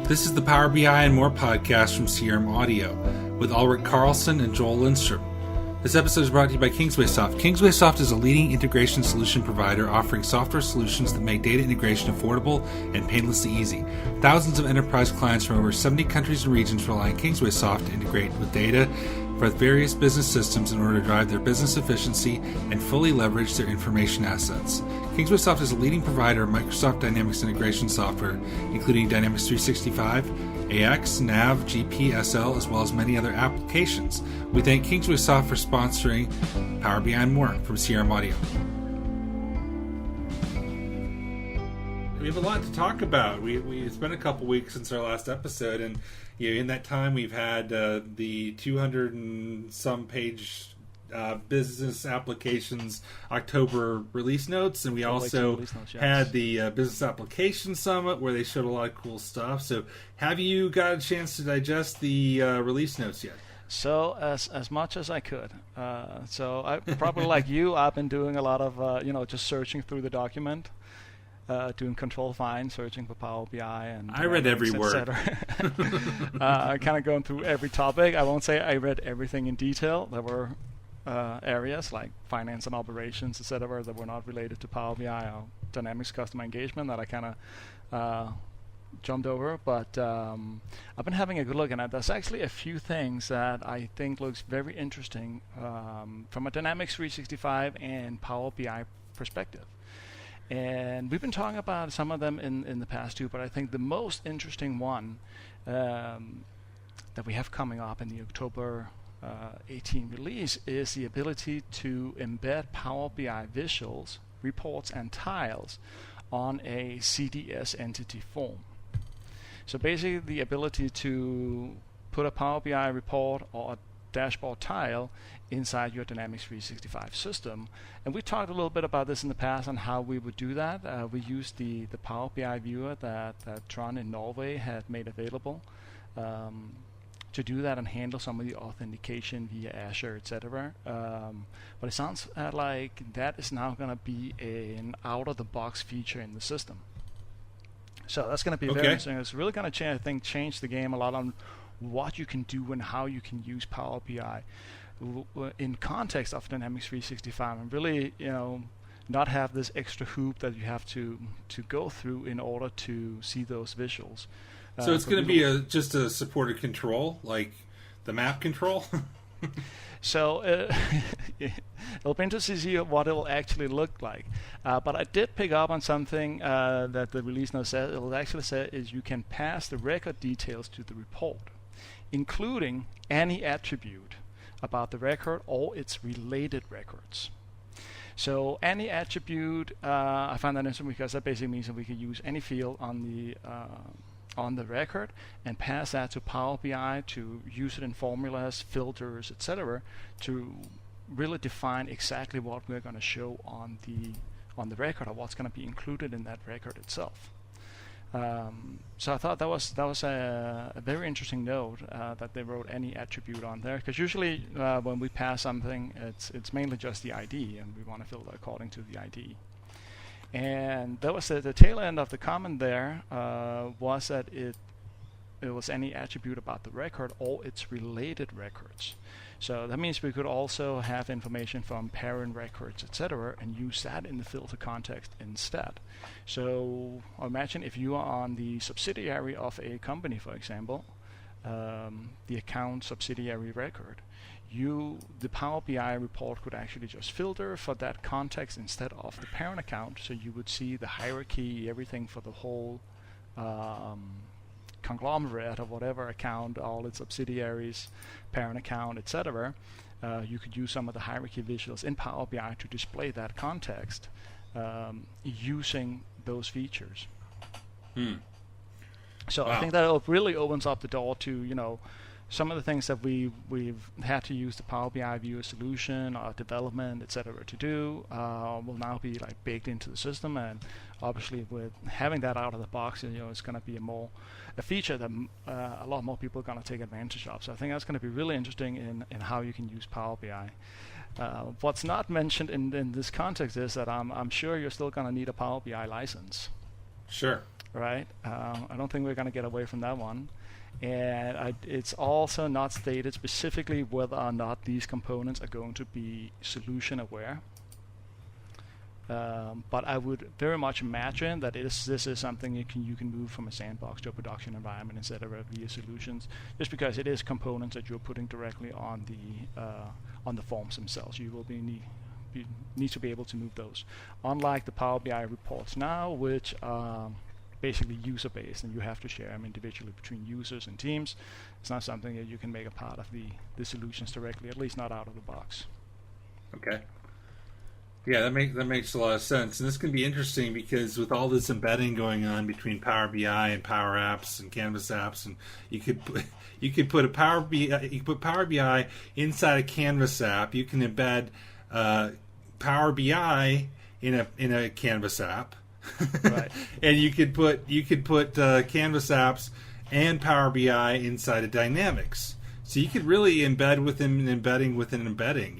This is the Power BI and More podcast from CDM Audio with Ulrik Carlson and Joel Lindstrom. This episode is brought to you by KingswaySoft. KingswaySoft is a leading integration solution provider offering software solutions that make data integration affordable and painlessly easy. Thousands of enterprise clients from over 70 countries and regions rely on KingswaySoft to integrate with data for various business systems in order to drive their business efficiency and fully leverage their information assets. KingswaySoft is a leading provider of Microsoft Dynamics integration software, including Dynamics 365, AX, NAV, GP, SL, as well as many other applications. We thank KingswaySoft for sponsoring Power BI and More from CDM Audio. We have a lot to talk about. It's been a couple weeks since our last episode, and in that time we've had the 200 and some page business applications October release notes, and we also had the business application summit where they showed a lot of cool stuff. So have you got a chance to digest the release notes yet? So as much as I could. So I probably like you, I've been doing a lot of just searching through the document. Doing control find, searching for Power BI, and I read every word. Kind of going through every topic. I won't say I read everything in detail. There were areas like finance and operations, etc., that were not related to Power BI or Dynamics customer engagement that I kind of jumped over. But I've been having a good look, and there's actually a few things that I think looks very interesting from a Dynamics 365 and Power BI perspective. And we've been talking about some of them in the past too, but I think the most interesting one that we have coming up in the October 18 release is the ability to embed Power BI visuals, reports, and tiles on a CDS entity form. So basically the ability to put a Power BI report or a dashboard tile inside your Dynamics 365 system. And we talked a little bit about this in the past on how we would do that. We used the Power BI viewer that Trond in Norway had made available to do that and handle some of the authentication via Azure, etc. But it sounds like that is now going to be an out-of-the-box feature in the system. So that's going to be very interesting. It's really going to change the game a lot on what you can do and how you can use Power BI in context of Dynamics 365, and really, not have this extra hoop that you have to go through in order to see those visuals. So it's going to be just a supported control, like the map control? So it'll be interesting to see what it'll actually look like. But I did pick up on something that the release note says. It'll actually say is you can pass the record details to the report, including any attribute about the record or its related records. So any attribute, I find that interesting because that basically means that we can use any field on the record and pass that to Power BI to use it in formulas, filters, etc., to really define exactly what we're going to show on the record or what's going to be included in that record itself. So I thought that was a very interesting note that they wrote any attribute on there, because usually when we pass something, it's mainly just the ID, and we want to fill it according to the ID. And that was the tail end of the comment there, was that it was any attribute about the record or its related records. So that means we could also have information from parent records, etc., and use that in the filter context instead. So imagine if you are on the subsidiary of a company, for example, the account subsidiary record, the Power BI report could actually just filter for that context instead of the parent account. So you would see the hierarchy, everything for the whole conglomerate of whatever account, all its subsidiaries, parent account, etc. You could use some of the hierarchy visuals in Power BI to display that context using those features. So I think that really opens up the door to some of the things that we've had to use the Power BI viewer solution or development, etc., to do will now be like baked into the system. And obviously, with having that out of the box, it's going to be a feature that a lot more people are going to take advantage of. So I think that's going to be really interesting in how you can use Power BI. What's not mentioned in this context is that I'm sure you're still going to need a Power BI license. Sure. right? I don't think we're going to get away from that one. And it's also not stated specifically whether or not these components are going to be solution aware. But I would very much imagine that this is something you can move from a sandbox to a production environment instead of via solutions, just because it is components that you're putting directly on the forms themselves. You will need to be able to move those. Unlike the Power BI reports now, which are basically user-based, and you have to share them individually between users and teams. It's not something that you can make a part of the solutions directly, at least not out of the box. Okay. Yeah, that makes a lot of sense, and this can be interesting because with all this embedding going on between Power BI and Power Apps and Canvas apps, and you could put Power BI inside a Canvas app. You can embed Power BI in a Canvas app. Right. And you could put Canvas apps and Power BI inside of Dynamics, so you could really embed within embedding within embedding.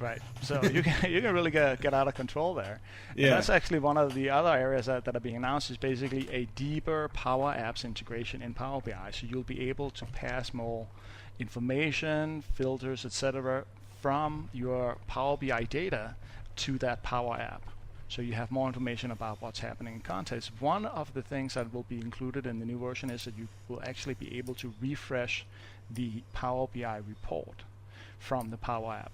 Right. So you can really get out of control there. Yeah. And that's actually one of the other areas that are being announced, is basically a deeper Power Apps integration in Power BI. So you'll be able to pass more information, filters, etc., from your Power BI data to that Power App. So you have more information about what's happening in context. One of the things that will be included in the new version is that you will actually be able to refresh the Power BI report from the Power App.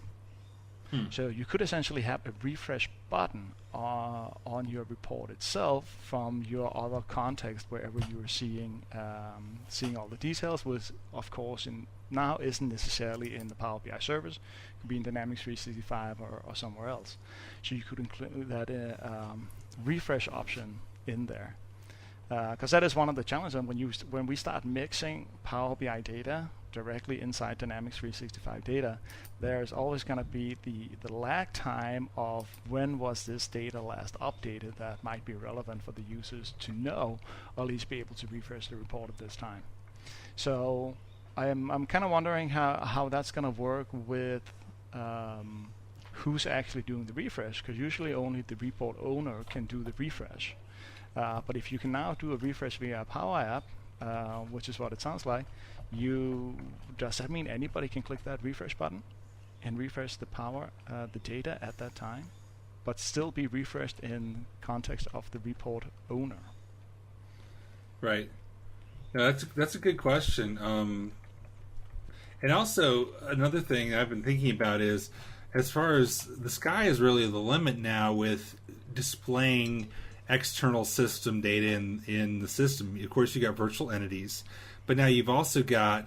So you could essentially have a refresh button on your report itself from your other context, wherever you're seeing all the details, which of course now isn't necessarily in the Power BI service. It could be in Dynamics 365 or somewhere else. So you could include that refresh option in there. Because that is one of the challenges when we start mixing Power BI data directly inside Dynamics 365 data, there's always going to be the lag time of when was this data last updated that might be relevant for the users to know, or at least be able to refresh the report at this time. So I'm kind of wondering how that's going to work with who's actually doing the refresh, because usually only the report owner can do the refresh. But if you can now do a refresh via a Power App, which is what it sounds like, does that mean anybody can click that refresh button and refresh the data at that time, but still be refreshed in context of the report owner? Right. No, that's a good question. And also another thing I've been thinking about is, as far as the sky is really the limit now with displaying external system data in the system. Of course, you got virtual entities, but now you've also got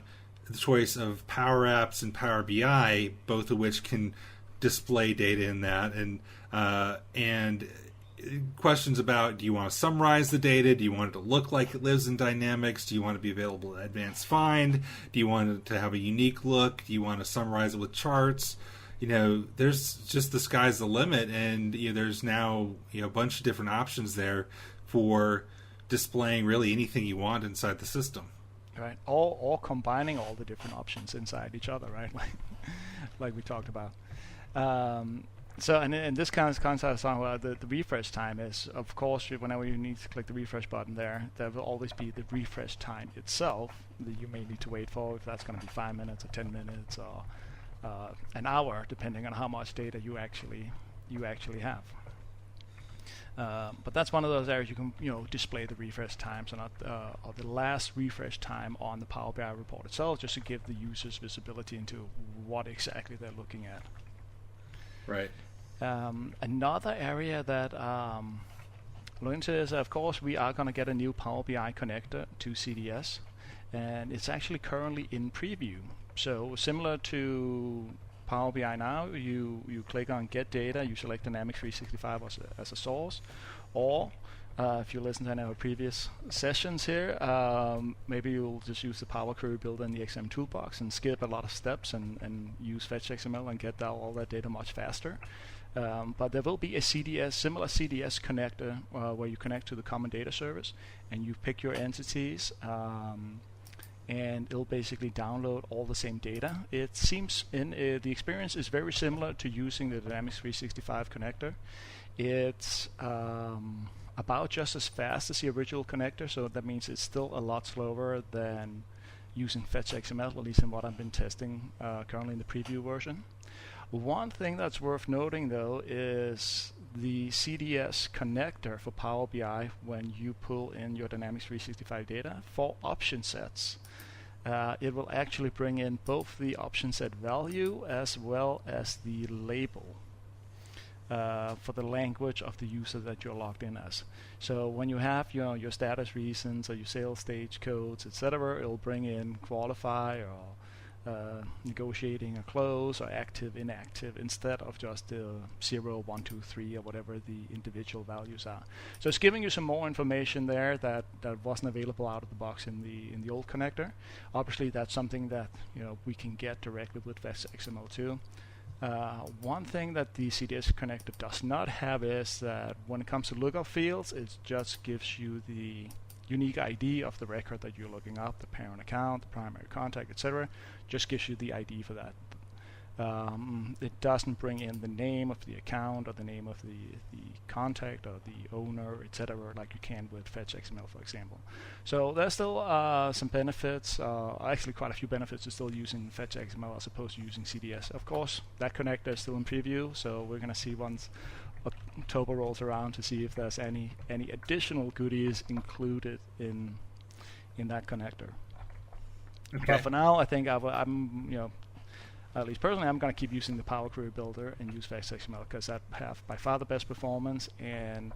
the choice of Power Apps and Power BI, both of which can display data in that, and questions about, do you want to summarize the data? Do you want it to look like it lives in Dynamics? Do you want it to be available in Advanced Find? Do you want it to have a unique look? Do you want to summarize it with charts? There's just, the sky's the limit, and there's now a bunch of different options there for displaying really anything you want inside the system. Right, or combining all the different options inside each other, right? like we talked about. So, and this kind of concept of the refresh time is, of course, whenever you need to click the refresh button there will always be the refresh time itself that you may need to wait for, if that's going to be 5 minutes or 10 minutes or an hour, depending on how much data you actually have. But that's one of those areas you can display the refresh times or the last refresh time on the Power BI report itself, just to give the users visibility into what exactly they're looking at. Right. Another area that look into is, of course, we are going to get a new Power BI connector to CDS, and it's actually currently in preview. So similar to Power BI now, you click on Get Data, you select Dynamics 365 as a source, or if you listen to any of our previous sessions here, maybe you'll just use the Power Query builder in the XM toolbox and skip a lot of steps and use Fetch XML and get all that data much faster. But there will be a similar CDS connector where you connect to the Common Data Service and you pick your entities, and it'll basically download all the same data. It seems the experience is very similar to using the Dynamics 365 connector. It's about just as fast as the original connector, so that means it's still a lot slower than using Fetch XML, at least in what I've been testing currently in the preview version. One thing that's worth noting though is the CDS connector for Power BI when you pull in your Dynamics 365 data for option sets. It will actually bring in both the option set value as well as the label for the language of the user that you're logged in as. So when you have your status reasons or your sales stage codes, etc., it'll bring in qualify or negotiating a close or active, inactive, instead of just 0, 1, 2, 3 or whatever the individual values are. So it's giving you some more information there that wasn't available out of the box in the old connector. Obviously, that's something that we can get directly with Fetch XML too. One thing that the CDS connector does not have is that when it comes to lookup fields, it just gives you the unique ID of the record that you're looking up, the parent account, the primary contact, etc. Just gives you the ID for that. It doesn't bring in the name of the account or the name of the contact or the owner, etc., like you can with Fetch XML, for example. So there's still some benefits, actually quite a few benefits to still using Fetch XML as opposed to using CDS. Of course, that connector is still in preview, so we're going to see once October rolls around to see if there's any additional goodies included in that connector. Okay. But for now, I think I'm at least personally, I'm going to keep using the Power Query builder and use Fetch XML because that have by far the best performance, and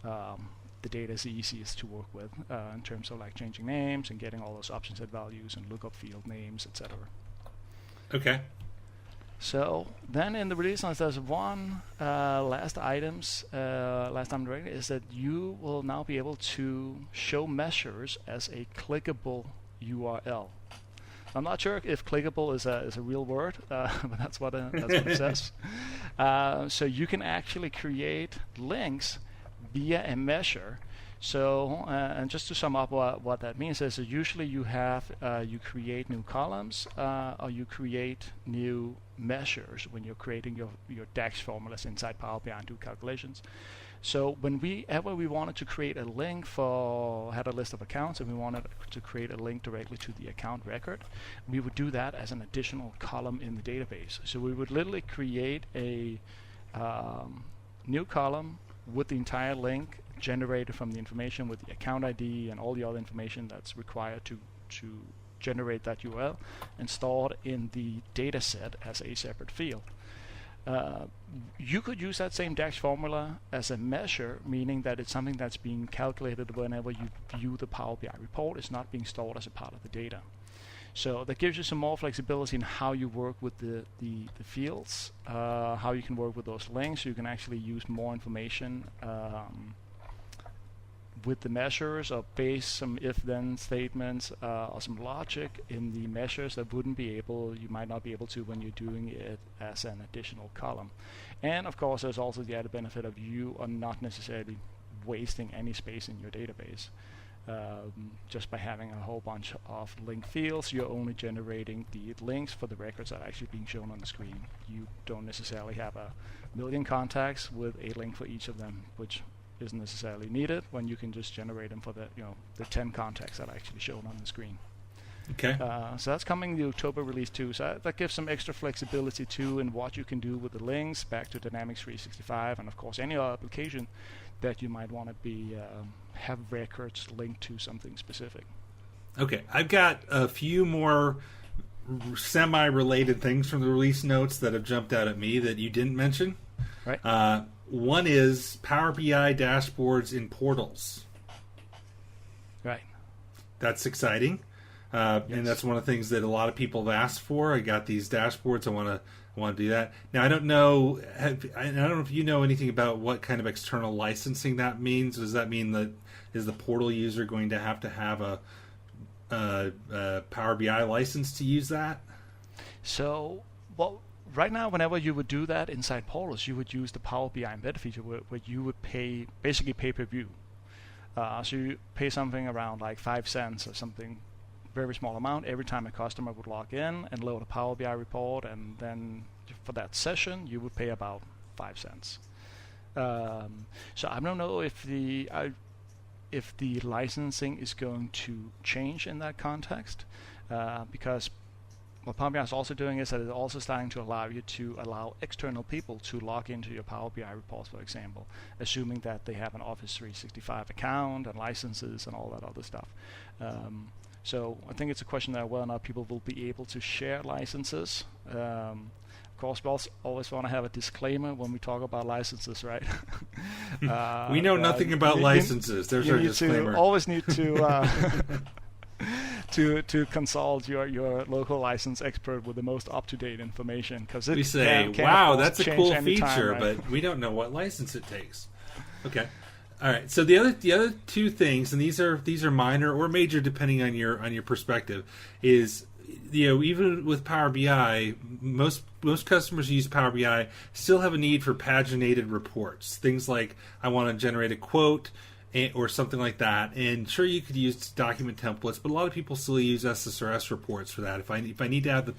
the data is the easiest to work with in terms of like changing names and getting all those option set values and lookup field names, etc. Okay. So then in the release notes, there's one last item directly is that you will now be able to show measures as a clickable URL. I'm not sure if clickable is a real word, but that's what it says. So you can actually create links via a measure. So, and just to sum up what that means is that usually you create new columns or you create new measures when you're creating your DAX formulas inside Power BI and do calculations. So whenever we wanted to create a link had a list of accounts and we wanted to create a link directly to the account record, we would do that as an additional column in the database. So we would literally create a new column with the entire link generated from the information with the account ID and all the other information that's required to generate that URL and store it in the data set as a separate field. You could use that same DAX formula as a measure, meaning that it's something that's being calculated whenever you view the Power BI report. It's not being stored as a part of the data. So that gives you some more flexibility in how you work with the fields, how you can work with those links. You can actually use more information with the measures or base some if-then statements or some logic in the measures that you might not be able to when you're doing it as an additional column. And of course, there's also the added benefit of you are not necessarily wasting any space in your database. Just by having a whole bunch of link fields, you're only generating the links for the records that are actually being shown on the screen. You don't necessarily have a million contacts with a link for each of them, which isn't necessarily needed when you can just generate them for the 10 contacts that are actually shown on the screen. Okay. So that's coming the October release too. So that gives some extra flexibility too in what you can do with the links back to Dynamics 365, and of course any other application that you might want to have records linked to something specific. Okay, I've got a few more semi-related things from the release notes that have jumped out at me that you didn't mention. Right. One is Power BI dashboards in portals. Right. That's exciting. Yes. And that's one of the things that a lot of people have asked for. I got these dashboards. I want to do that. Now, I don't know if you know anything about what kind of external licensing that means. Does that mean that is the portal user going to have a Power BI license to use that? So, right now, whenever you would do that inside portals, you would use the Power BI embedded feature where you would pay per view. So you pay something around like 5 cents or something, very small amount, every time a customer would log in and load a Power BI report, and then for that session, you would pay about 5 cents. So I don't know if the licensing is going to change in that context, because what Power BI is also doing is that it's also starting to allow you to allow external people to log into your Power BI reports, for example, assuming that they have an Office 365 account and licenses and all that other stuff. So I think it's a question of whether or not people will be able to share licenses. Of course, we also always want to have a disclaimer when we talk about licenses, right? We know nothing about licenses. There's our disclaimer. Always need to to consult your local license expert with the most up-to-date information, because we say, wow, that's a cool feature, right? But we don't know what license it takes. Okay. All right. So the other two things, and these are minor or major depending on your perspective, is, even with Power BI, most customers who use Power BI still have a need for paginated reports. Things like, I want to generate a quote or something like that. And sure, you could use document templates, but a lot of people still use SSRS reports for that. If I need to have it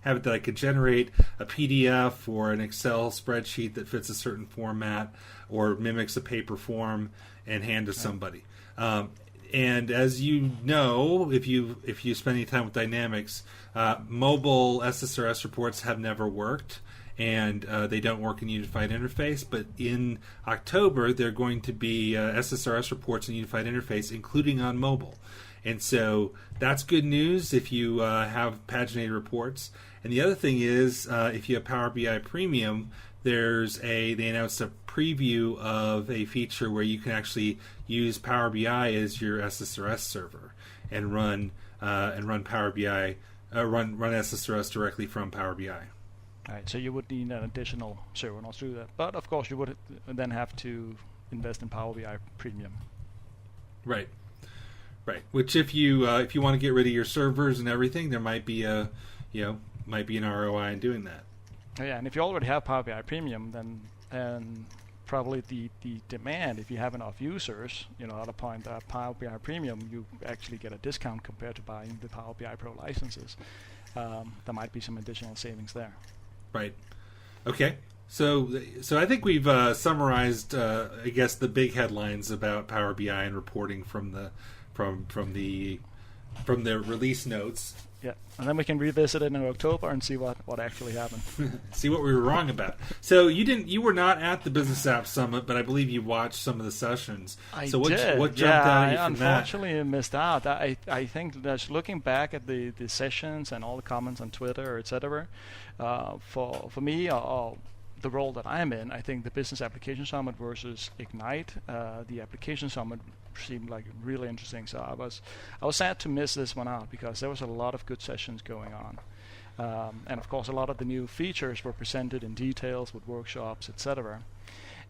that I could generate a PDF or an Excel spreadsheet that fits a certain format or mimics a paper form and hand to somebody. And as you know, if you spend any time with Dynamics, mobile SSRS reports have never worked, and they don't work in Unified Interface. But in October, they're going to be SSRS reports in Unified Interface, including on mobile. And so that's good news if you have paginated reports. And the other thing is, if you have Power BI Premium, they announced a preview of a feature where you can actually use Power BI as your SSRS server and run Power BI, run SSRS directly from Power BI. All right, so you would need an additional server in order to do that, but of course you would then have to invest in Power BI Premium. Right. Which if you want to get rid of your servers and everything, there might be an ROI in doing that. Yeah, and if you already have Power BI Premium, then probably the demand, if you have enough users, at a point that Power BI Premium, you actually get a discount compared to buying the Power BI Pro licenses. There might be some additional savings there. Right. Okay. So I think we've summarized, I guess, the big headlines about Power BI and reporting from the release notes. Yeah, and then we can revisit it in October and see what actually happened. See what we were wrong about. So you were not at the Business App Summit, but I believe you watched some of the sessions. I did. What jumped out at you from that? Unfortunately, I missed out. I think that looking back at the sessions and all the comments on Twitter, etc., for me, the role that I'm in, I think the Business Application Summit versus Ignite, the Application Summit seemed like really interesting. So I was sad to miss this one out because there was a lot of good sessions going on, and of course a lot of the new features were presented in details with workshops, etc.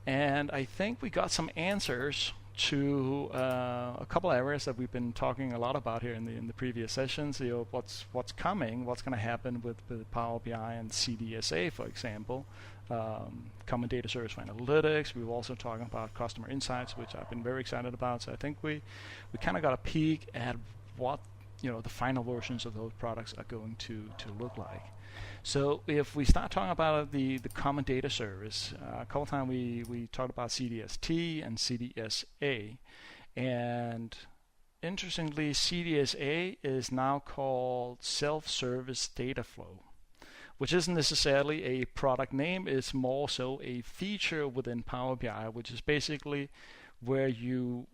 And I think we got some answers to a couple areas that we've been talking a lot about here in the previous sessions. What's coming, what's going to happen with Power BI and CDSA, for example. Common Data Service for Analytics. We were also talking about Customer Insights, which I've been very excited about. So I think we kind of got a peek at what the final versions of those products are going to look like. So if we start talking about the Common Data Service, a couple of times we talked about CDST and CDSA, and interestingly, CDSA is now called Self-Service Data Flow, which isn't necessarily a product name. It's more so a feature within Power BI, which is basically where you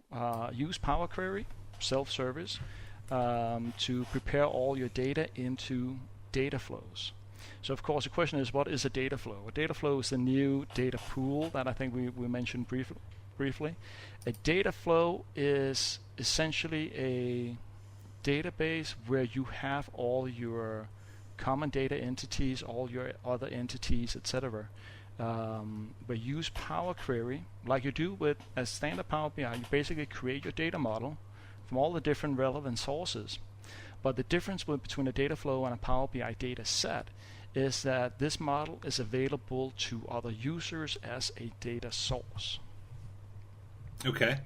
use Power Query, self-service, to prepare all your data into data flows. So of course the question is, what is a data flow? A data flow is the new data pool that I think we mentioned briefly. A data flow is essentially a database where you have all your common data entities, all your other entities, etc. But use Power Query like you do with a standard Power BI. You basically create your data model from all the different relevant sources. But the difference between a data flow and a Power BI data set is that this model is available to other users as a data source. Okay.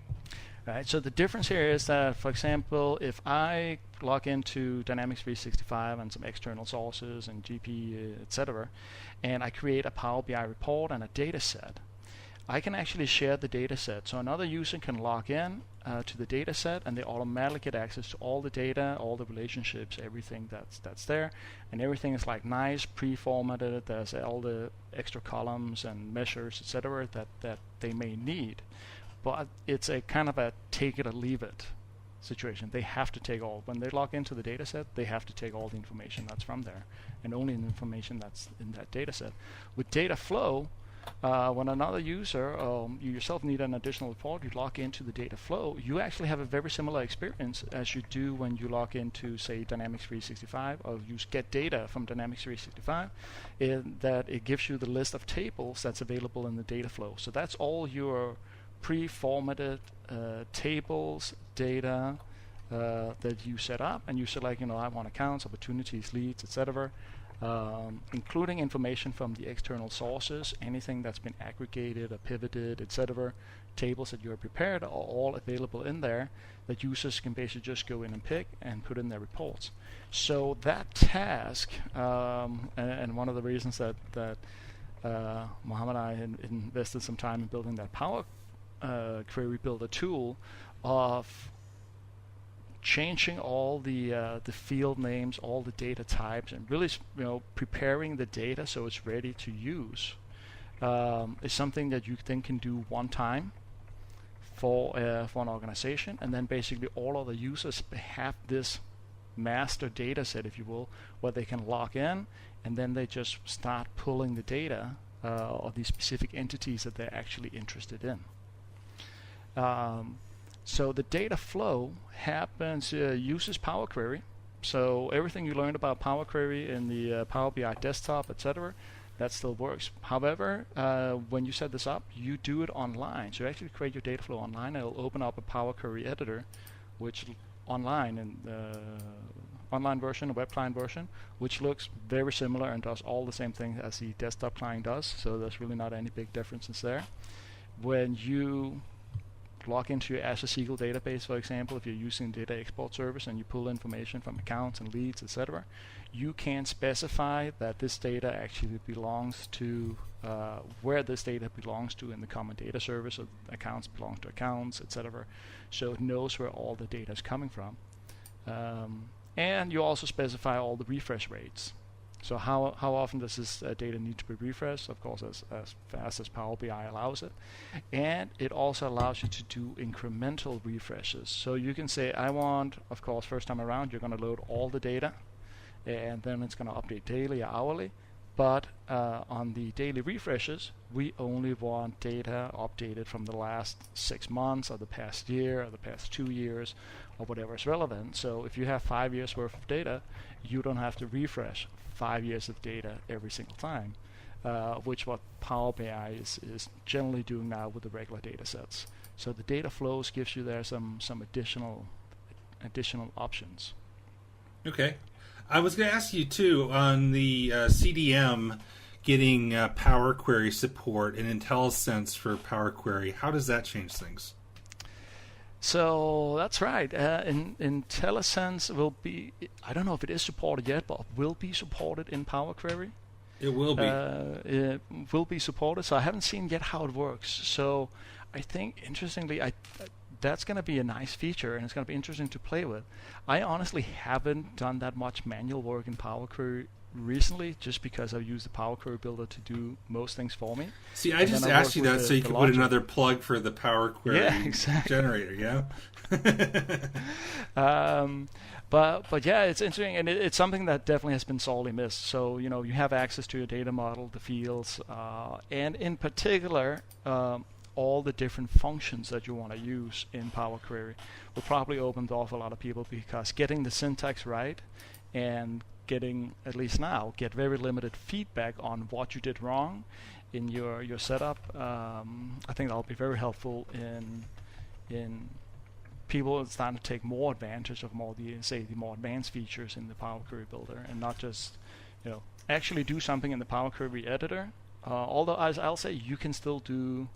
Right, so the difference here is that, for example, if I log into Dynamics 365 and some external sources and GP, etc., and I create a Power BI report and a data set, I can actually share the data set. So another user can log in to the data set, and they automatically get access to all the data, all the relationships, everything that's there. And everything is like nice, pre-formatted. There's all the extra columns and measures, etc., that they may need. But it's a kind of a take it or leave it situation. They have to take all. When they log into the data set, they have to take all the information that's from there, and only the information that's in that data set. With data flow, when another user, you yourself need an additional report, you log into the data flow, you actually have a very similar experience as you do when you log into, say, Dynamics 365, or you get data from Dynamics 365, in that it gives you the list of tables that's available in the data flow. So that's all your pre-formatted tables, data that you set up, and you select, I want accounts, opportunities, leads, etc., including information from the external sources, anything that's been aggregated or pivoted, etc. Tables that you have prepared are all available in there that users can basically just go in and pick and put in their reports. So that task, and one of the reasons that Mohammed and I invested some time in building that Power Query Builder tool of changing all the field names, all the data types, and really preparing the data so it's ready to use is something that you then can do one time for an organization, and then basically all other users have this master data set, if you will, where they can log in, and then they just start pulling the data of these specific entities that they're actually interested in. So the data flow happens, uses Power Query. So everything you learned about Power Query in the Power BI desktop, etc., that still works. However, when you set this up, you do it online. So you actually create your data flow online, and it'll open up a Power Query editor, which online, in the online version, a web client version, which looks very similar and does all the same things as the desktop client does. So there's really not any big differences there. When you log into your Azure SQL database, for example, if you're using data export service and you pull information from accounts and leads, etc., you can specify that this data actually belongs to where this data belongs to in the common data service, so accounts belong to accounts, etc. So it knows where all the data is coming from. And you also specify all the refresh rates. So how often does this data need to be refreshed? Of course, as fast as Power BI allows it. And it also allows you to do incremental refreshes. So you can say, I want, of course, first time around, you're going to load all the data, and then it's going to update daily or hourly. But on the daily refreshes, we only want data updated from the last 6 months, or the past year, or the past 2 years, or whatever is relevant. So if you have 5 years worth of data, you don't have to refresh 5 years of data every single time, which what Power BI is generally doing now with the regular data sets. So the data flows gives you there some additional options. Okay. I was going to ask you too on the CDM getting Power Query support and IntelliSense for Power Query. How does that change things? So that's right. IntelliSense will be, I don't know if it is supported yet, but will be supported in Power Query. It will be. It will be supported. So I haven't seen yet how it works. So I think, interestingly, that's going to be a nice feature, and it's going to be interesting to play with. I honestly haven't done that much manual work in Power Query recently, just because I've used the Power Query Builder to do most things for me. See, I just asked you that so you could put another plug for the Power Query generator, yeah? But yeah, it's interesting, and it's something that definitely has been sorely missed. So, you have access to your data model, the fields, and in particular, all the different functions that you want to use in Power Query will probably open the door for a lot of people, because getting the syntax right and getting, at least now, get very limited feedback on what you did wrong in your setup. I think that'll be very helpful in people starting to take more advantage of the more advanced features in the Power Query Builder, and not just actually do something in the Power Query editor. Although, as I'll say, you can still do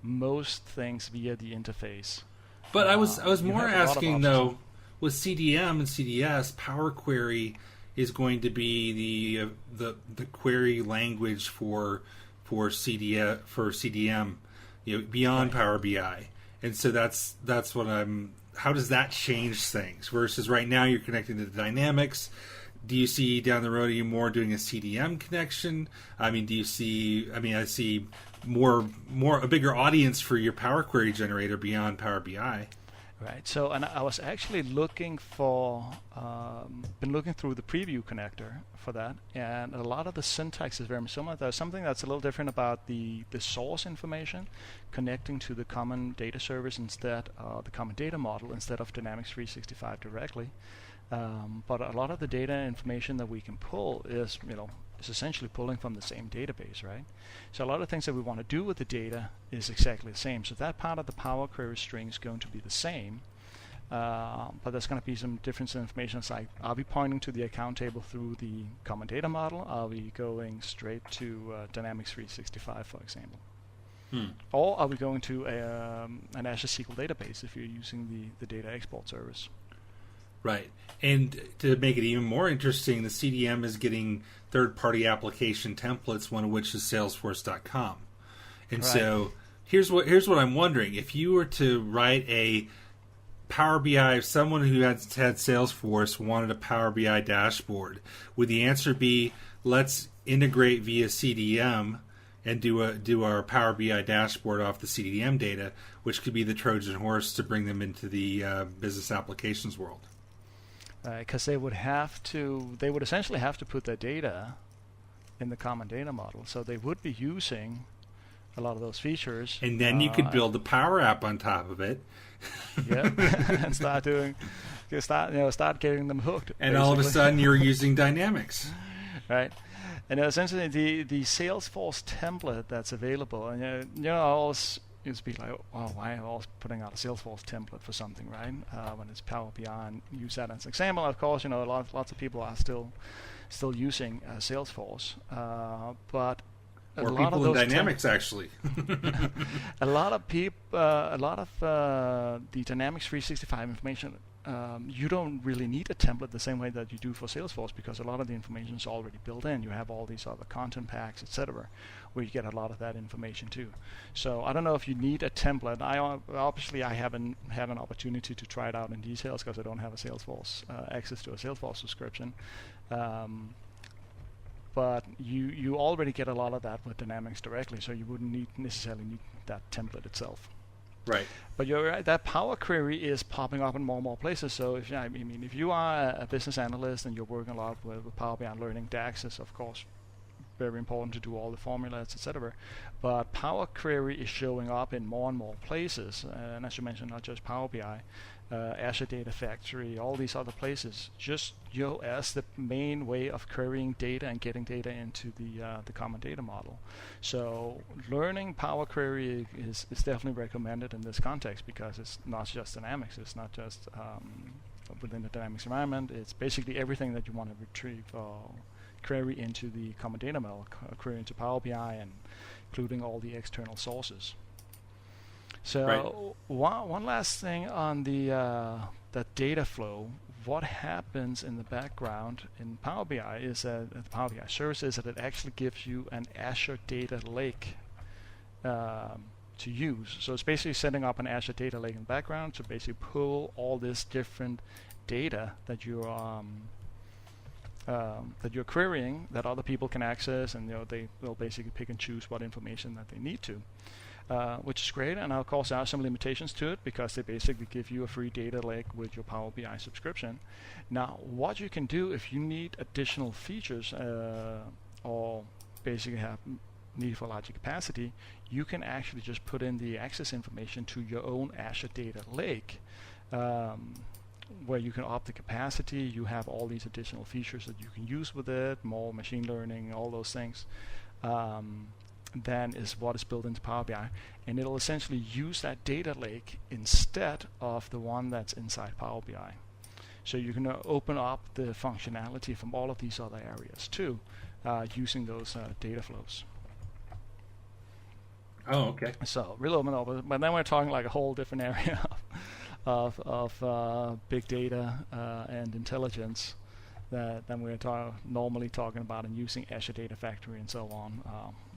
most things via the interface. But I was more asking though, with CDM and CDS, Power Query is going to be the query language for CDM. beyond Power BI. And so that's what how does that change things versus right now you're connecting to the dynamics? Do you see down the road, are you more doing a CDM connection? I see a bigger audience for your Power Query generator beyond Power BI. Right. So, and I was actually looking through the preview connector for that, and a lot of the syntax is very similar. There's something that's a little different about the source information connecting to the common data service instead, the common data model instead of Dynamics 365 directly. But a lot of the data information that we can pull is essentially pulling from the same database, right? So a lot of things that we want to do with the data is exactly the same. So that part of the Power Query string is going to be the same, but there's going to be some difference in information. It's like, are we pointing to the account table through the common data model? Are we going straight to Dynamics 365, for example? Or are we going to an Azure SQL database if you're using the data export service? Right. And to make it even more interesting, the CDM is getting third-party application templates, one of which is Salesforce.com. And so here's what I'm wondering. If you were to write a Power BI, if someone who had Salesforce wanted a Power BI dashboard, would the answer be, let's integrate via CDM and do our Power BI dashboard off the CDM data, which could be the Trojan horse to bring them into the business applications world? Because they would essentially have to put their data in the common data model. So they would be using a lot of those features. And then you could build a Power App on top of it. Yeah, and start getting them hooked. And basically. all of a sudden you're using Dynamics. Right. And essentially the Salesforce template that's available, and I always used to be like, oh, why am I always putting out a Salesforce template for something, right? When it's Power BI, and use that as an example. Of course, lots of people are still using Salesforce, but or people in Dynamics actually. a lot of the Dynamics 365 information. You don't really need a template the same way that you do for Salesforce, because a lot of the information is already built in. You have all these other content packs, etc., where you get a lot of that information too. So I don't know if you need a template. I haven't had an opportunity to try it out in details because I don't have a Salesforce access to a Salesforce subscription. But you already get a lot of that with Dynamics directly, so you wouldn't necessarily need that template itself. Right. But you're right, that Power Query is popping up in more and more places. So if you are a business analyst and you're working a lot with Power BI and learning DAX, is of course very important to do all the formulas, etc. But Power Query is showing up in more and more places, and as you mentioned, not just Power BI, Azure Data Factory, all these other places, just as the main way of querying data and getting data into the common data model. So learning Power Query is definitely recommended in this context, because it's not just Dynamics, it's not just within the Dynamics environment, it's basically everything that you want to retrieve or query into the common data model, query into Power BI, and including all the external sources. So one last thing on the data flow. What happens in the background in Power BI is that the Power BI service is that it actually gives you an Azure data lake to use. So it's basically setting up an Azure data lake in the background to basically pull all this different data that you're querying, that other people can access, and they'll basically pick and choose what information that they need to. Which is great, and of course there are some limitations to it, because they basically give you a free data lake with your Power BI subscription. Now, what you can do if you need additional features or basically have need for larger capacity, you can actually just put in the access information to your own Azure data lake, where you can opt the capacity. You have all these additional features that you can use with it, more machine learning, all those things. Then is what is built into Power BI, and it'll essentially use that data lake instead of the one that's inside Power BI. So you can open up the functionality from all of these other areas too, using those data flows. Oh, okay. So really open up, but then we're talking like a whole different area of big data and intelligence than we're normally talking about, and using Azure Data Factory and so on.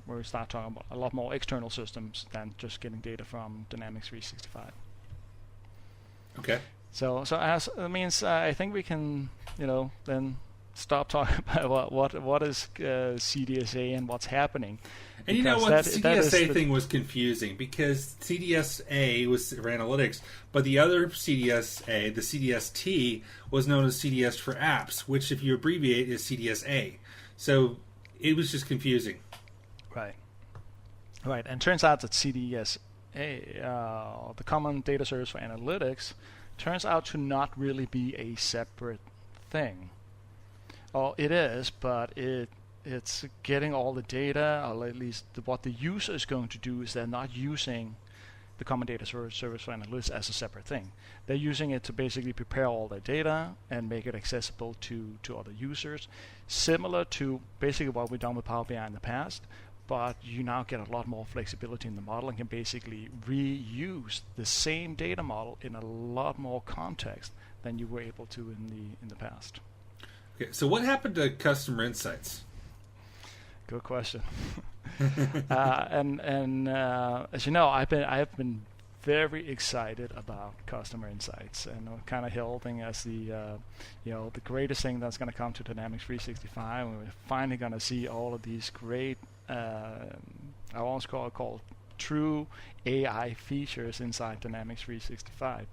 where we start talking about a lot more external systems than just getting data from Dynamics 365. Okay. So as it means, I think we can, then stop talking about what is CDSA and what's happening. And you know what, the CDSA thing was confusing because CDSA was for analytics, but the other CDSA, the CDST, was known as CDS for apps, which if you abbreviate is CDSA. So it was just confusing. Right. And turns out that CDSA, the Common Data Service for Analytics, turns out to not really be a separate thing. Oh, it is, but it's getting all the data, or at least what the user is going to do is they're not using the Common Data Service for Analytics as a separate thing. They're using it to basically prepare all their data and make it accessible to other users, similar to basically what we've done with Power BI in the past, but you now get a lot more flexibility in the model and can basically reuse the same data model in a lot more context than you were able to in the past. Okay, so what happened to customer insights? Good question. And as you know, I have been very excited about customer insights, and I'm kind of holding as the the greatest thing that's going to come to Dynamics 365. And we're finally going to see all of these great, I almost call it true AI features inside Dynamics 365.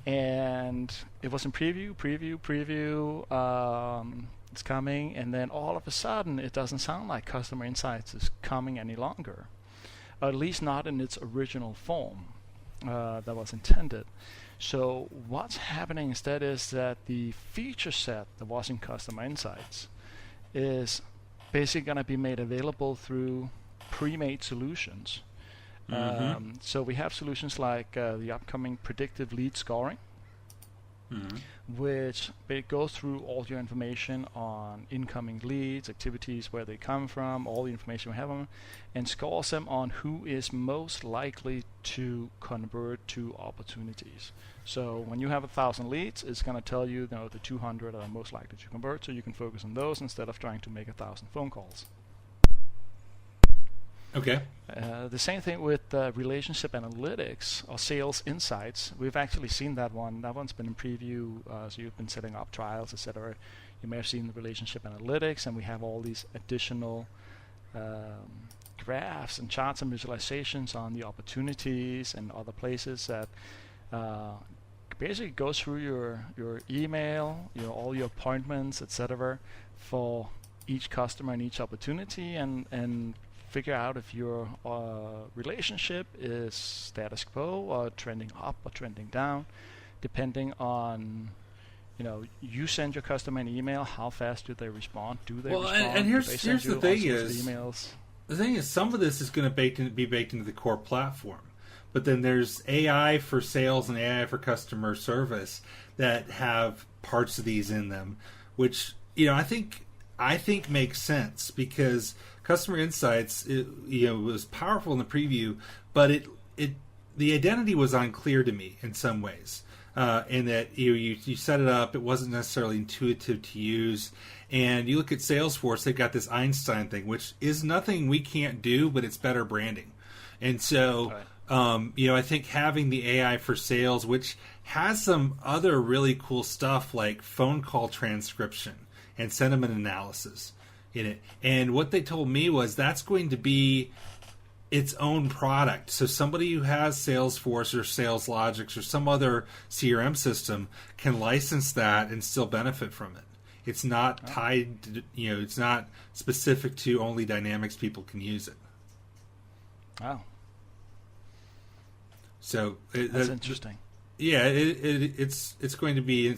And it was in preview. It's coming, and then all of a sudden, it doesn't sound like Customer Insights is coming any longer, or at least not in its original form that was intended. So what's happening instead is that the feature set that was in Customer Insights is basically going to be made available through pre-made solutions. Mm-hmm. So we have solutions like the upcoming predictive lead scoring, which goes through all your information on incoming leads, activities, where they come from, all the information we have on them, and scores them on who is most likely to convert to opportunities. So when you have 1,000 leads, it's going to tell you, the 200 are most likely to convert, so you can focus on those instead of trying to make 1,000 phone calls. Okay. The same thing with relationship analytics or sales insights. We've actually seen that one. That one's been in preview, so you've been setting up trials, etc. You may have seen the relationship analytics, and we have all these additional graphs and charts and visualizations on the opportunities and other places that basically goes through your email, all your appointments, etc. for each customer and each opportunity, and figure out if your relationship is status quo or trending up or trending down, depending on, you send your customer an email, how fast do they respond? Do they respond? And here's the thing is, emails? The thing is, some of this is going to be baked into the core platform, but then there's AI for sales and AI for customer service that have parts of these in them, which I think makes sense because Customer Insights, was powerful in the preview, but the identity was unclear to me in some ways. In that you set it up, it wasn't necessarily intuitive to use. And you look at Salesforce, they've got this Einstein thing, which is nothing we can't do, but it's better branding. And so, I think having the AI for sales, which has some other really cool stuff like phone call transcription and sentiment analysis in it. And what they told me was that's going to be its own product. So somebody who has Salesforce or SalesLogix or some other CRM system can license that and still benefit from it. It's not tied to, it's not specific to only Dynamics people can use it. Wow. So that's interesting. Yeah, it's going to be,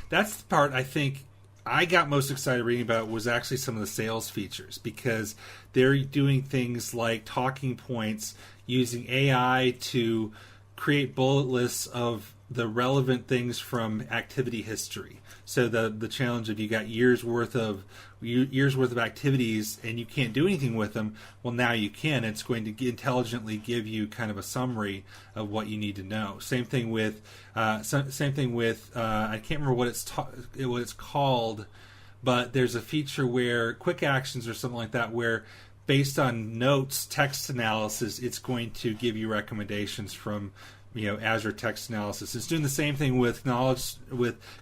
that's the part I think I got most excited reading about was actually some of the sales features, because they're doing things like talking points using AI to create bullet lists of the relevant things from activity history. So the challenge of you got years worth of activities and you can't do anything with them. Well, now you can. It's going to intelligently give you kind of a summary of what you need to know. Same thing with I can't remember what it's called, but there's a feature where quick actions or something like that, where based on notes, text analysis, it's going to give you recommendations from Azure Text Analysis. It's doing the same thing with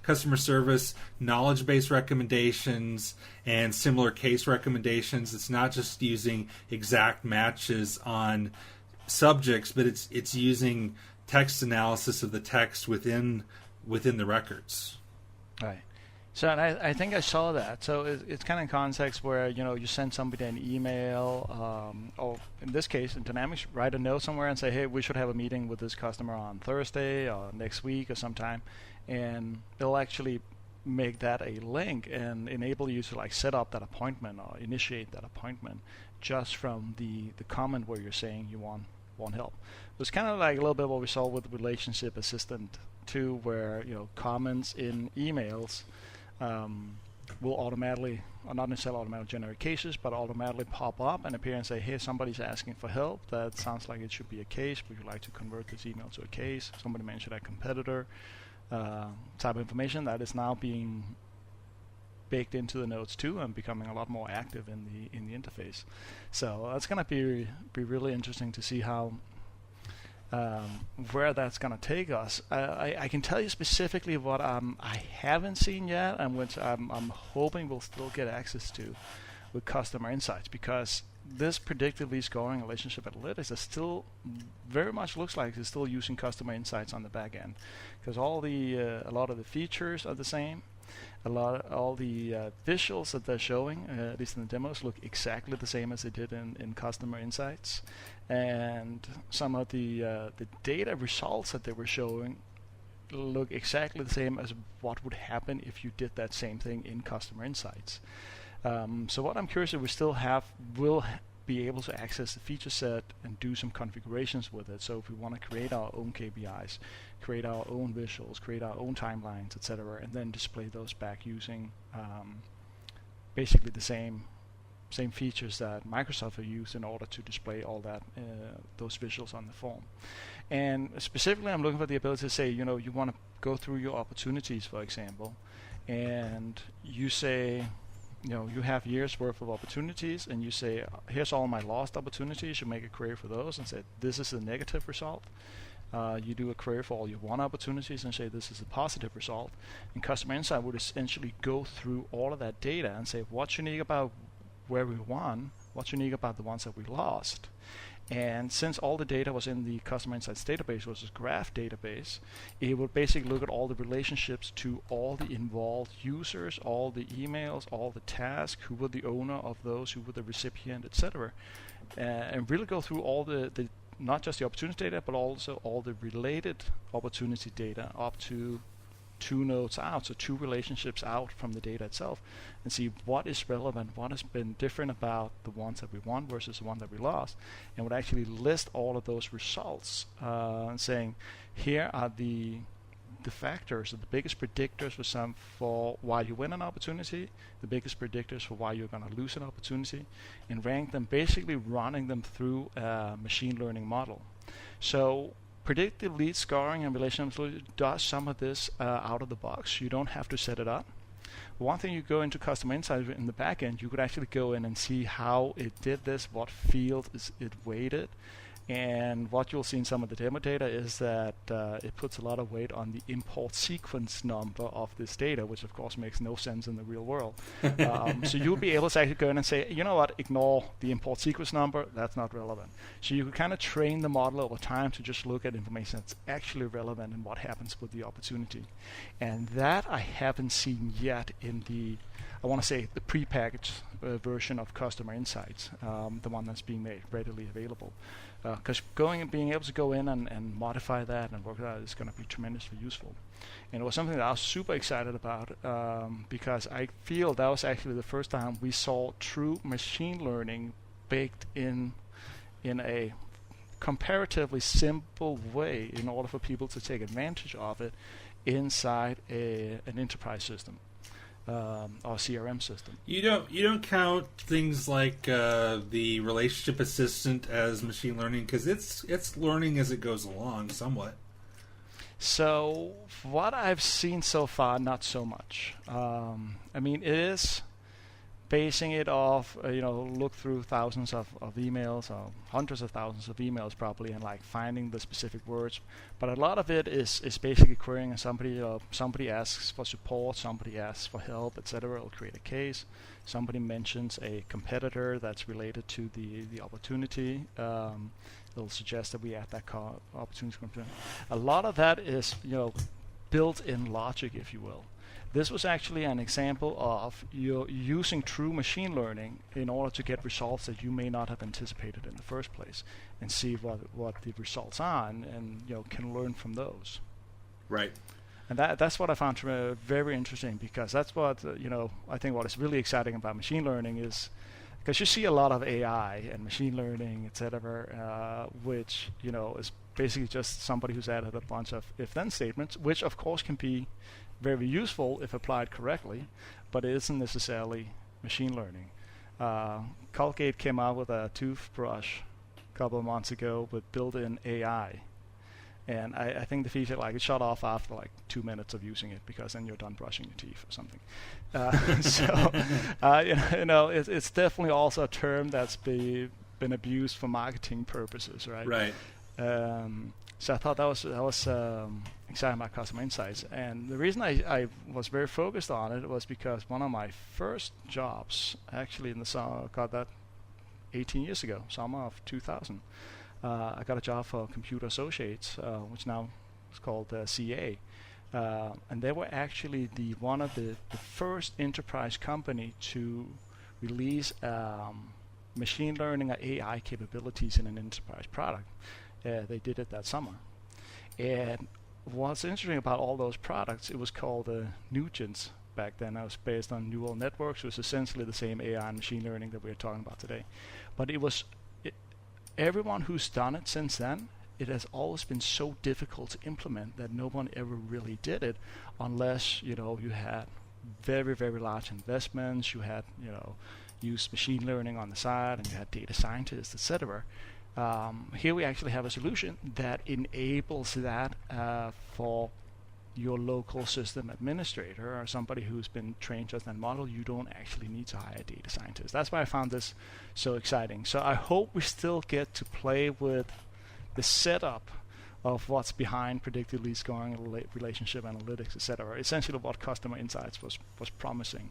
customer service, knowledge-based recommendations, and similar case recommendations. It's not just using exact matches on subjects, but it's using text analysis of the text within the records. Right. So I think I saw that. So it's kind of context where you send somebody an email, or in this case in Dynamics, write a note somewhere and say, hey, we should have a meeting with this customer on Thursday or next week or sometime, and it'll actually make that a link and enable you to set up that appointment or initiate that appointment just from the comment where you're saying you want help. It's kind of like a little bit what we saw with Relationship Assistant 2, where comments in emails will automatically, or not necessarily automatically generate cases, but automatically pop up and appear and say, hey, somebody's asking for help. That sounds like it should be a case. Would you like to convert this email to a case? Somebody mentioned a competitor type of information that is now being baked into the notes too and becoming a lot more active in the interface. So that's going to be really interesting to see how where that's going to take us. I can tell you specifically what I haven't seen yet, and which I'm hoping we'll still get access to with customer insights, because this predictively scoring relationship analytics is still very much looks like it's still using customer insights on the back end, because a lot of the features are the same. All the visuals that they're showing, at least in the demos, look exactly the same as they did in customer insights, and some of the data results that they were showing look exactly the same as what would happen if you did that same thing in customer insights. So what I'm curious if we still will be able to access the feature set and do some configurations with it. So if we want to create our own KPIs, create our own visuals, create our own timelines, etc., and then display those back using basically the same features that Microsoft have used in order to display all that those visuals on the form. And specifically, I'm looking for the ability to say, you want to go through your opportunities, for example, and you say, you have years worth of opportunities, and you say, here's all my lost opportunities. You make a query for those and say, this is the negative result. You do a query for all your won opportunities and say, this is a positive result. And Customer Insight would essentially go through all of that data and say, what's unique about where we won? What's unique about the ones that we lost? And since all the data was in the Customer Insights database, which is a graph database, it would basically look at all the relationships to all the involved users, all the emails, all the tasks, who were the owner of those, who were the recipient, etc., and really go through all the not just the opportunity data, but also all the related opportunity data up to 2 nodes out, so 2 relationships out from the data itself, and see what is relevant, what has been different about the ones that we won versus the one that we lost, and would actually list all of those results, saying, here are the factors, or the biggest predictors for why you win an opportunity, the biggest predictors for why you're going to lose an opportunity, and rank them, basically running them through a machine learning model. So predictive lead scoring and relationship does some of this out of the box. You don't have to set it up. One thing, you go into Customer Insights in the back end, you could actually go in and see how it did this, what field is it weighted. And what you'll see in some of the demo data is that it puts a lot of weight on the import sequence number of this data, which of course makes no sense in the real world. So you'll be able to actually go in and say, you know what, ignore the import sequence number, that's not relevant. So you can kind of train the model over time to just look at information that's actually relevant and what happens with the opportunity. And that I haven't seen yet in the, I want to say, the prepackaged version of Customer Insights, the one that's being made readily available. Because being able to go in and modify that and work that is going to be tremendously useful. And it was something that I was super excited about, because I feel that was actually the first time we saw true machine learning baked in a comparatively simple way in order for people to take advantage of it inside an enterprise system. Or CRM system. You don't count things like the relationship assistant as machine learning, because it's learning as it goes along somewhat. So what I've seen so far, not so much. I mean, it is basing it off, look through thousands of emails, or hundreds of thousands of emails probably, and like finding the specific words. But a lot of it is basically querying, and somebody asks for support, somebody asks for help, etc. It'll create a case. Somebody mentions a competitor that's related to the opportunity. It'll suggest that we add that opportunity. A lot of that is built-in logic, if you will. This was actually an example of you using true machine learning in order to get results that you may not have anticipated in the first place, and see what the results are, and can learn from those. Right. And that's what I found very interesting, because that's what I think what is really exciting about machine learning is, because you see a lot of AI and machine learning, etc., which is basically just somebody who's added a bunch of if-then statements, which of course can be very useful if applied correctly, but it isn't necessarily machine learning. Colgate came out with a toothbrush a couple of months ago with built-in AI, and I think the feature, it shut off after 2 minutes of using it, because then you're done brushing your teeth or something. It's definitely also a term that's been abused for marketing purposes, right? Right. So I thought that was exciting about customer insights, and the reason I was very focused on it was because one of my first jobs, actually in the summer, got that 18 years ago, summer of 2000. I got a job for Computer Associates, which now is called CA, and they were actually one of the first enterprise company to release machine learning or AI capabilities in an enterprise product. They did it that summer. And what's interesting about all those products, it was called Nugents back then. It was based on neural networks. It was essentially the same AI and machine learning that we're talking about today. But everyone who's done it since then, it has always been so difficult to implement that no one ever really did it, unless you had very, very large investments, you had used machine learning on the side, and you had data scientists, etc. Here we actually have a solution that enables that for your local system administrator or somebody who's been trained just that model. You don't actually need to hire a data scientist. That's why I found this so exciting. So I hope we still get to play with the setup of what's behind predictive lead scoring, relationship analytics, etc. Essentially what customer insights was promising.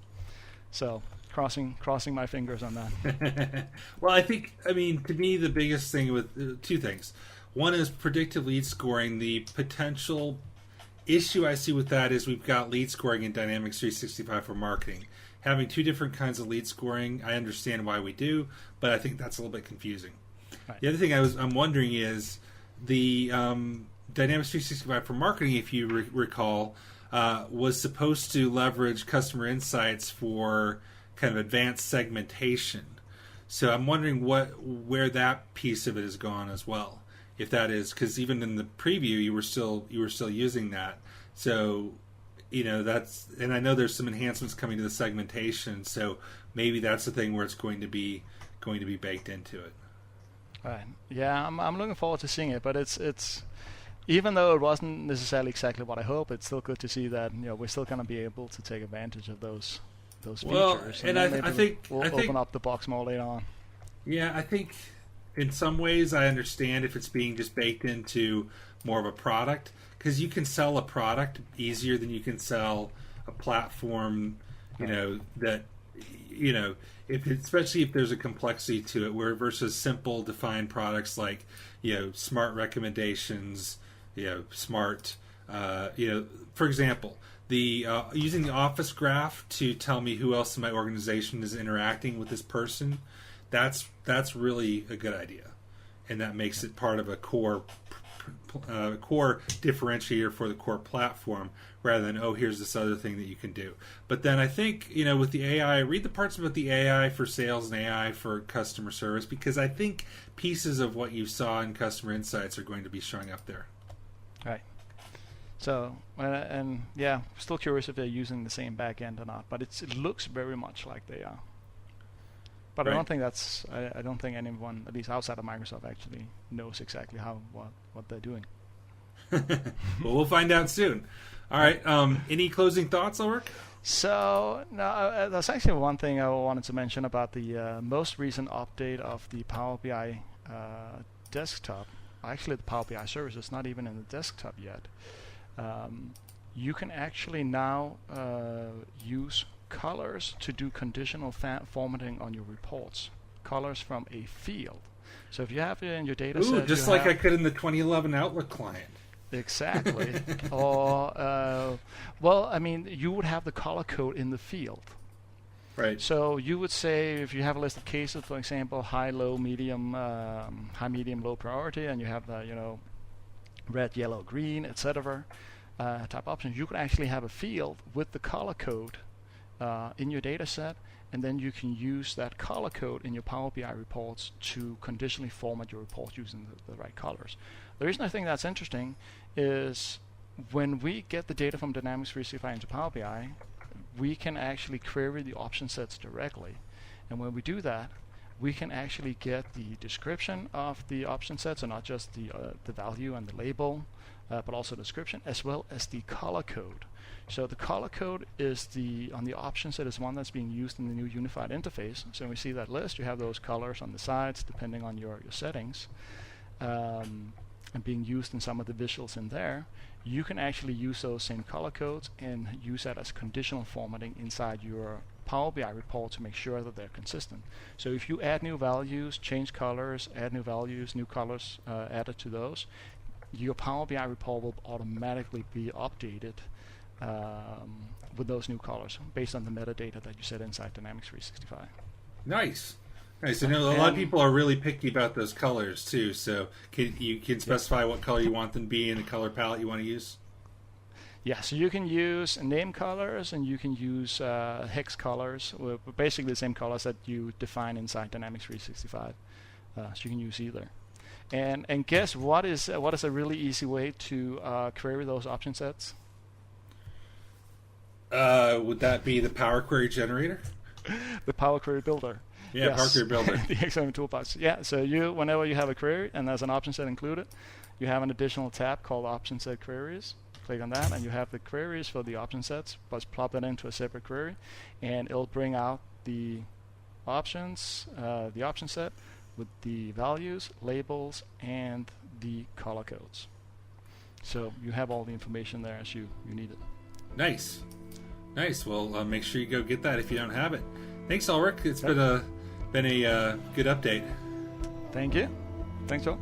So crossing my fingers on that. Well, to me, the biggest thing with two things. One is predictive lead scoring. The potential issue I see with that is we've got lead scoring in Dynamics 365 for marketing. Having two different kinds of lead scoring, I understand why we do, but I think that's a little bit confusing. Right. The other thing I'm wondering is the Dynamics 365 for marketing, if you recall, was supposed to leverage customer insights for kind of advanced segmentation. So I'm wondering where that piece of it has gone as well. If that is, because even in the preview you were still using that. So that's, and I know there's some enhancements coming to the segmentation. So maybe that's the thing where it's going to be baked into it. Right. Yeah, I'm looking forward to seeing it, but it's even though it wasn't necessarily exactly what I hope, it's still good to see that we're still going to be able to take advantage of those features. And I think we'll open up the box more later on. Yeah, I think in some ways I understand if it's being just baked into more of a product, because you can sell a product easier than you can sell a platform. Especially if there's a complexity to it, where versus simple defined products like smart recommendations, smart for example, the using the Office graph to tell me who else in my organization is interacting with this person, that's really a good idea, and that makes it part of a core differentiator for the core platform, rather than here's this other thing that you can do. But then I think with the AI, read the parts about the AI for sales and AI for customer service, because I think pieces of what you saw in customer insights are going to be showing up there. Right. So still curious if they're using the same backend or not, but it looks very much like they are. But right. I don't think anyone, at least outside of Microsoft, actually knows exactly what they're doing. Well, we'll find out soon. All right. Any closing thoughts, Ulrik? So, no, that's actually one thing I wanted to mention about the most recent update of the Power BI desktop. Actually, the Power BI service is not even in the desktop yet. You can actually now use colors to do conditional formatting on your reports. Colors from a field. So if you have it in your data set... just like I could in the 2011 Outlook client. Exactly. Or, well, I mean, you would have the color code in the field. Right. So you would say, if you have a list of cases, for example, high, low, medium, high, medium, low priority, and you have the, red, yellow, green, etc. Type options, you could actually have a field with the color code in your data set, and then you can use that color code in your Power BI reports to conditionally format your reports using the right colors. The reason I think that's interesting is when we get the data from Dynamics 365 into Power BI, we can actually query the option sets directly. And when we do that, we can actually get the description of the option sets, and not just the value and the label, but also the description, as well as the color code. So the color code is on the option set is one that's being used in the new unified interface. So when we see that list, you have those colors on the sides depending on your settings, and being used in some of the visuals in there. You can actually use those same color codes and use that as conditional formatting inside your Power BI report to make sure that they're consistent. So if you add new values, change colors, add new values, new colors added to those, your Power BI report will automatically be updated with those new colors based on the metadata that you set inside Dynamics 365. Nice. Nice. I know a lot of people are really picky about those colors too. So you can specify what color you want them to be in the color palette you want to use. Yeah, so you can use name colors and you can use hex colors, basically the same colors that you define inside Dynamics 365. So you can use either. And guess what is a really easy way to query those option sets? Would that be the Power Query generator? The Power Query builder. Yeah, yes. Power Query builder. The XML toolbox. Yeah, so whenever you have a query and there's an option set included, you have an additional tab called Option Set Queries. Click on that, and you have the queries for the option sets. But plop that into a separate query, and it'll bring out the options, the option set with the values, labels, and the color codes. So you have all the information there as you need it. Nice. Nice. Well, make sure you go get that if you don't have it. Thanks, Ulrik. It's been a good update. Thank you. Thanks, Joel.